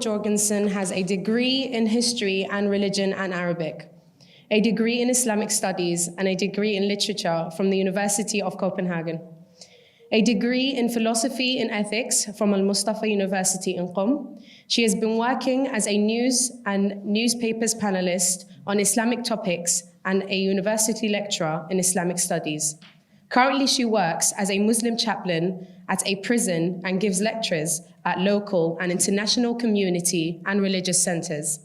Jørgensen has a degree in history and religion and Arabic, a degree in Islamic studies, and a degree in literature from the University of Copenhagen, a degree in philosophy and ethics from Al-Mustafa University in Qom. She has been working as a news and newspapers panelist on Islamic topics and a university lecturer in Islamic studies. Currently, she works as a Muslim chaplain at a prison and gives lectures at local and international community and religious centers.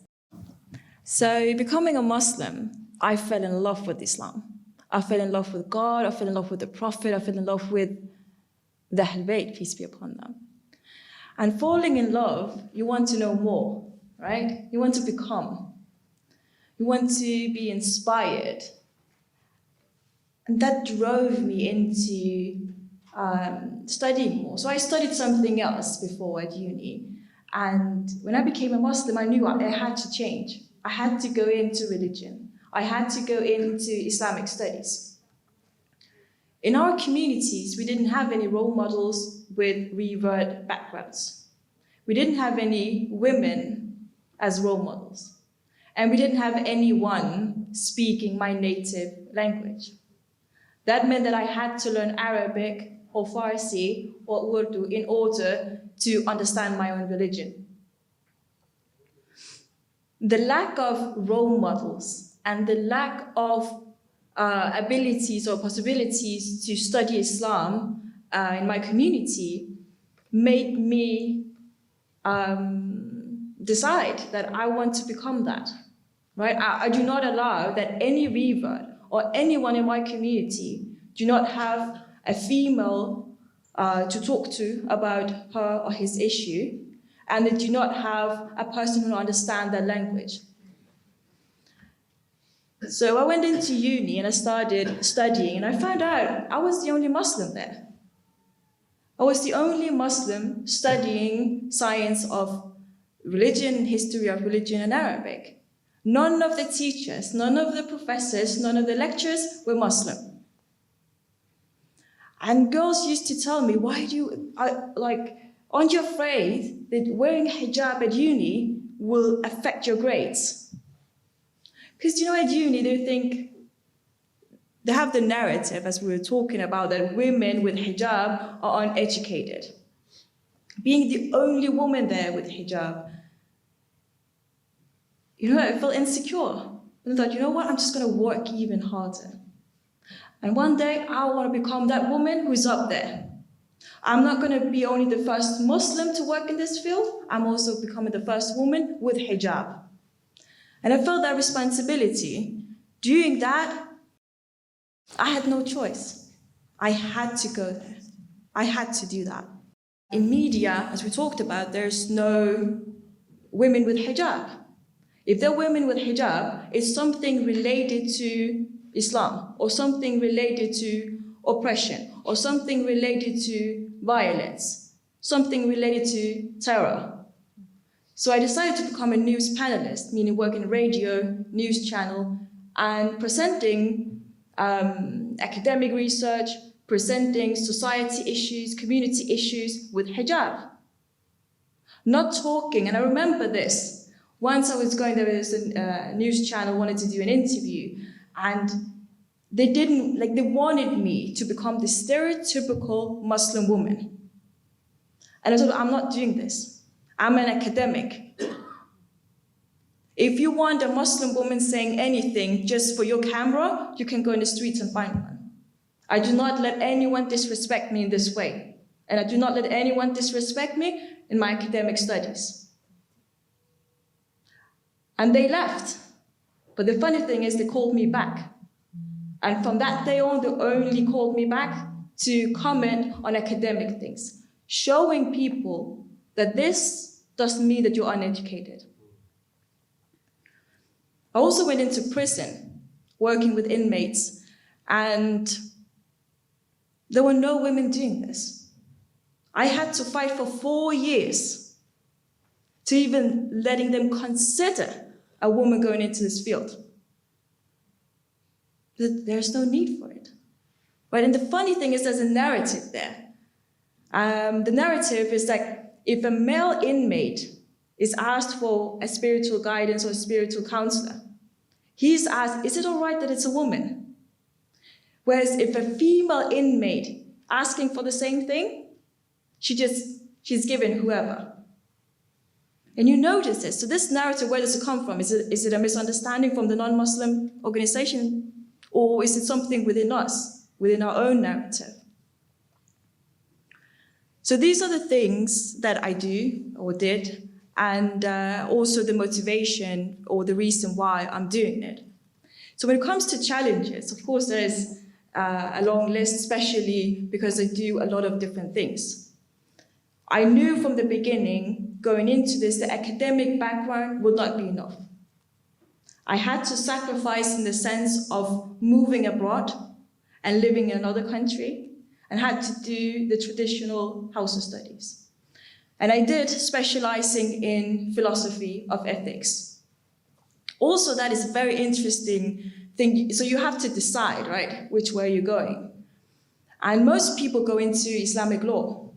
So, becoming a Muslim, I fell in love with Islam. I fell in love with God, I fell in love with the Prophet, I fell in love with the Ahl Bayt, peace be upon them. And falling in love, you want to know more, right? You want to become. You want to be inspired. And that drove me into studying more. So I studied something else before at uni. And when I became a Muslim, I knew I had to change. I had to go into religion. I had to go into Islamic studies. In our communities, we didn't have any role models with revert backgrounds. We didn't have any women as role models. And we didn't have anyone speaking my native language. That meant that I had to learn Arabic or Farsi or Urdu in order to understand my own religion. The lack of role models and the lack of abilities or possibilities to study Islam in my community made me decide that I want to become that. Right? I do not allow that any revert or anyone in my community do not have a female to talk to about her or his issue, and they do not have a person who understands their language. So I went into uni and I started studying, and I found out I was the only Muslim there. I was the only Muslim studying science of religion, history of religion, and Arabic. None of the teachers, none of the professors, none of the lecturers were Muslim. And girls used to tell me, aren't you afraid that wearing hijab at uni will affect your grades? Because, at uni, they have the narrative, as we were talking about, that women with hijab are uneducated. Being the only woman there with hijab, I felt insecure. And I thought, what, I'm just going to work even harder. And one day, I want to become that woman who's up there. I'm not going to be only the first Muslim to work in this field, I'm also becoming the first woman with hijab. And I felt that responsibility. Doing that, I had no choice. I had to go there. I had to do that. In media, as we talked about, there's no women with hijab. If they're women with hijab, it's something related to Islam, or something related to oppression, or something related to violence, something related to terror. So I decided to become a news panelist, meaning working in radio, news channel, and presenting academic research, presenting society issues, community issues with hijab. Not talking, and I remember this. Once I was going, there was a news channel wanted to do an interview, and they wanted me to become the stereotypical Muslim woman. And I told them, I'm not doing this. I'm an academic. If you want a Muslim woman saying anything just for your camera, you can go in the streets and find one. I do not let anyone disrespect me in this way. And I do not let anyone disrespect me in my academic studies. And they left. But the funny thing is they called me back. And from that day on, they only called me back to comment on academic things, showing people that this doesn't mean that you're uneducated. I also went into prison, working with inmates, and there were no women doing this. I had to fight for 4 years to even letting them consider a woman going into this field. There's no need for it. Right? And the funny thing is there's a narrative there. The narrative is like, if a male inmate is asked for a spiritual guidance or a spiritual counselor, he's asked, is it all right that it's a woman? Whereas if a female inmate asking for the same thing, she's given whoever. And you notice this. So this narrative, where does it come from? Is it a misunderstanding from the non-Muslim organization? Or is it something within us, within our own narrative? So these are the things that I do or did, and also the motivation or the reason why I'm doing it. So when it comes to challenges, of course, there is a long list, especially because I do a lot of different things. I knew from the beginning, going into this, the academic background would not be enough. I had to sacrifice in the sense of moving abroad and living in another country, and had to do the traditional house of studies. And I did, specializing in philosophy of ethics. Also, that is a very interesting thing. So you have to decide, right, which way you're going. And most people go into Islamic law.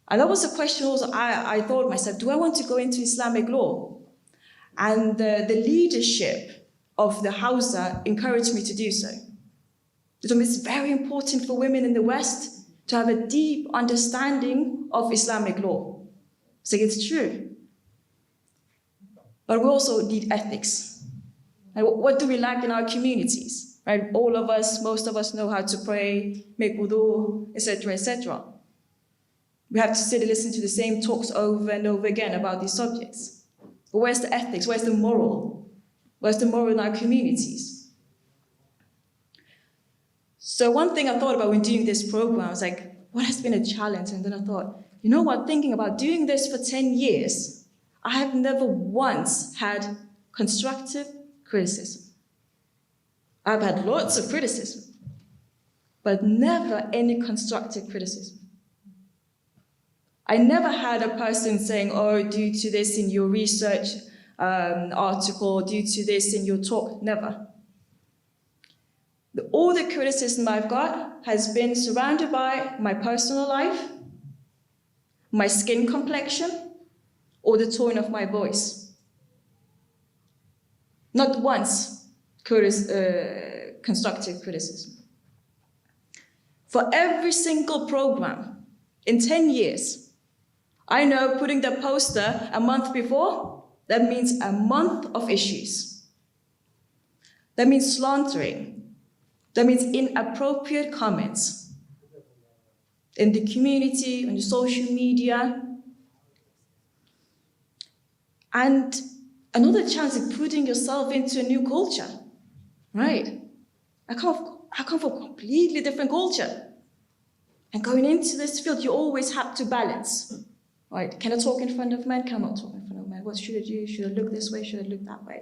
And that was a question also I thought myself, do I want to go into Islamic law? And the leadership of the Hausa encouraged me to do so. It's very important for women in the West to have a deep understanding of Islamic law. So it's true. But we also need ethics. And what do we lack in our communities? Right? All of us, most of us know how to pray, make wudu, etc., etc. We have to sit and listen to the same talks over and over again about these subjects. But where's the ethics? Where's the moral? Where's the moral in our communities? So one thing I thought about when doing this program, I was like, what has been a challenge? And then I thought, you know what, thinking about doing this for 10 years, I have never once had constructive criticism. I've had lots of criticism, but never any constructive criticism. I never had a person saying, oh, due to this in your research article, due to this in your talk, never. All the criticism I've got has been surrounded by my personal life, my skin complexion, or the tone of my voice. Not once constructive criticism. For every single program in 10 years, I know putting the poster a month before, that means a month of issues. That means slandering. That means inappropriate comments in the community, on the social media. And another chance is putting yourself into a new culture, right? I come from a completely different culture. And going into this field, you always have to balance, right? Can I talk in front of men? Can I not talk in front of men? What should I do? Should I look this way? Should I look that way?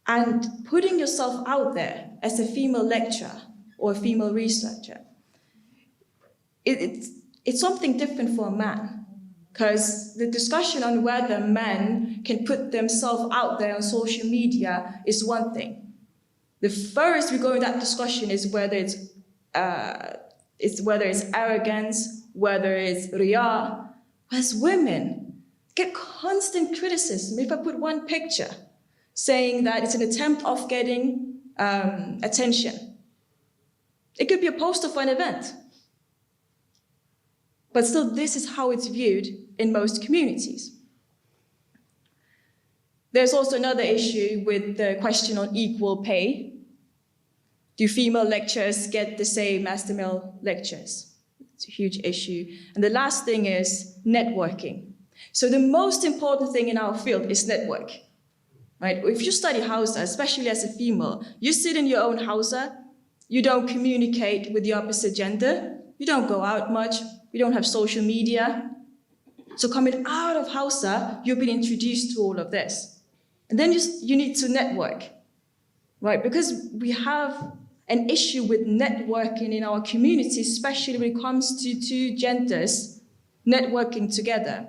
And putting yourself out there as a female lecturer or a female researcher, it's something different for a man. Because the discussion on whether men can put themselves out there on social media is one thing. The first we go in that discussion is whether it's arrogance, whether it's riyah. As women, get constant criticism. If I put one picture saying that it's an attempt of getting attention. It could be a poster for an event. But still, this is how it's viewed in most communities. There's also another issue with the question on equal pay. Do female lecturers get the same as the male lecturers? It's a huge issue. And the last thing is networking. So the most important thing in our field is network. Right? If you study Hausa, especially as a female, you sit in your own Hausa, you don't communicate with the opposite gender, you don't go out much, you don't have social media. So coming out of Hausa, you've been introduced to all of this. And then you need to network, right? Because we have an issue with networking in our community, especially when it comes to two genders networking together.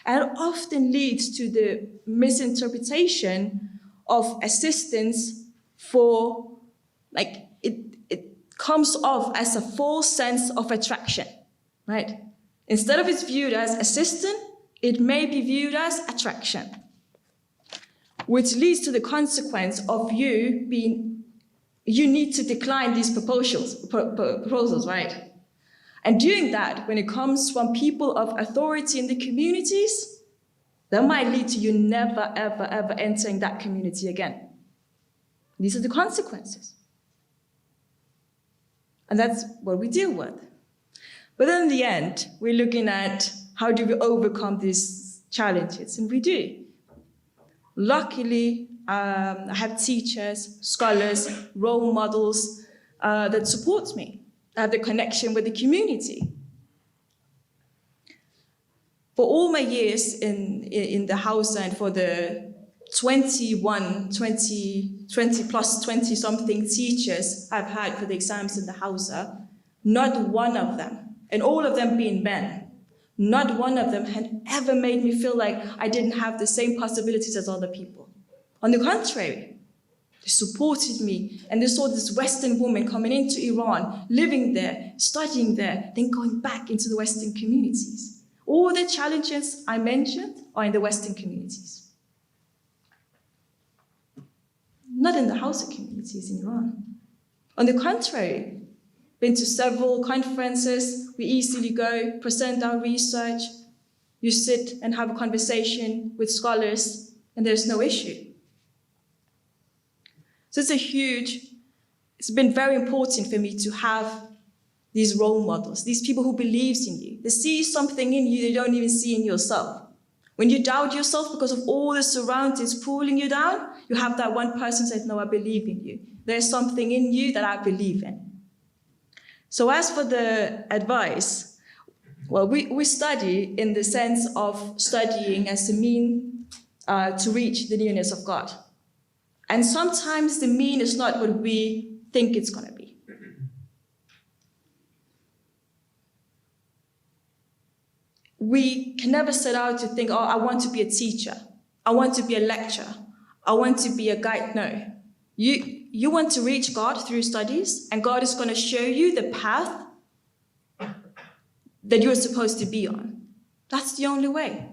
And it often leads to the misinterpretation of assistance for, it comes off as a false sense of attraction, right? Instead of it's viewed as assistance, it may be viewed as attraction, which leads to the consequence of you need to decline these proposals, right? And doing that, when it comes from people of authority in the communities, that might lead to you never, ever, ever entering that community again. These are the consequences. And that's what we deal with. But then in the end, we're looking at how do we overcome these challenges, and we do. Luckily, I have teachers, scholars, role models that support me. I have the connection with the community. For all my years in the house and for the 20-something teachers I've had for the exams in the house, not one of them, and all of them being men, not one of them had ever made me feel like I didn't have the same possibilities as other people. On the contrary, they supported me, and they saw this Western woman coming into Iran, living there, studying there, then going back into the Western communities. All the challenges I mentioned are in the Western communities. Not in the Hausa communities in Iran. On the contrary, been to several conferences, we easily go, present our research, you sit and have a conversation with scholars, and there's no issue. So it's been very important for me to have these role models, these people who believe in you. They see something in you they don't even see in yourself. When you doubt yourself because of all the surroundings pulling you down, you have that one person who says, no, I believe in you. There's something in you that I believe in. So as for the advice, well, we study in the sense of studying as a mean to reach the nearness of God. And sometimes the mean is not what we think it's going to be. We can never set out to think, oh, I want to be a teacher. I want to be a lecturer. I want to be a guide. No. You want to reach God through studies, and God is going to show you the path that you're supposed to be on. That's the only way.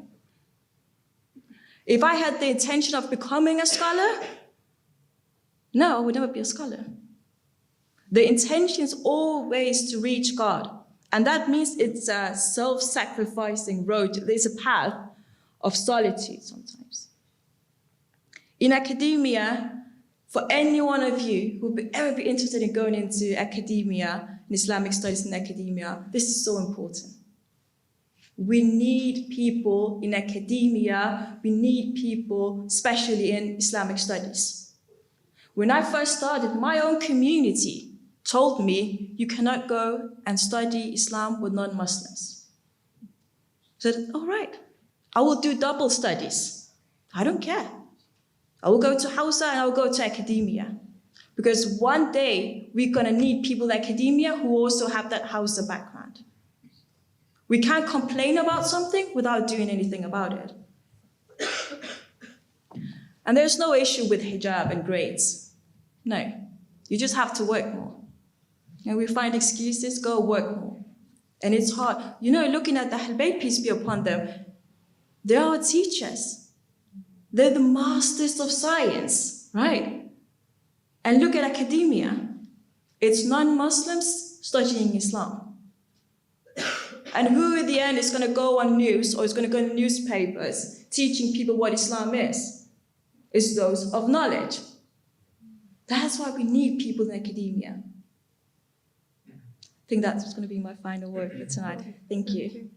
If I had the intention of becoming a scholar, no, I would never be a scholar. The intention is always to reach God. And that means it's a self-sacrificing road. There's a path of solitude sometimes. In academia, for any one of you who would ever be interested in going into academia, in Islamic studies in academia, this is so important. We need people in academia. We need people, especially in Islamic studies. When I first started, my own community told me, you cannot go and study Islam with non-Muslims. I said, all right, I will do double studies. I don't care. I will go to Hausa and I will go to academia. Because one day, we're going to need people in academia who also have that Hausa background. We can't complain about something without doing anything about it. And there's no issue with hijab and grades. No, you just have to work more. And we find excuses, go work more. And it's hard. You know, looking at the Ahl Bayt, peace be upon them, they are teachers. They're the masters of science, right? And look at academia. It's non-Muslims studying Islam. And who at the end is going to go on news or is going to go in newspapers teaching people what Islam is? It's those of knowledge. That's why we need people in academia. I think that's going to be my final word for tonight. Thank you.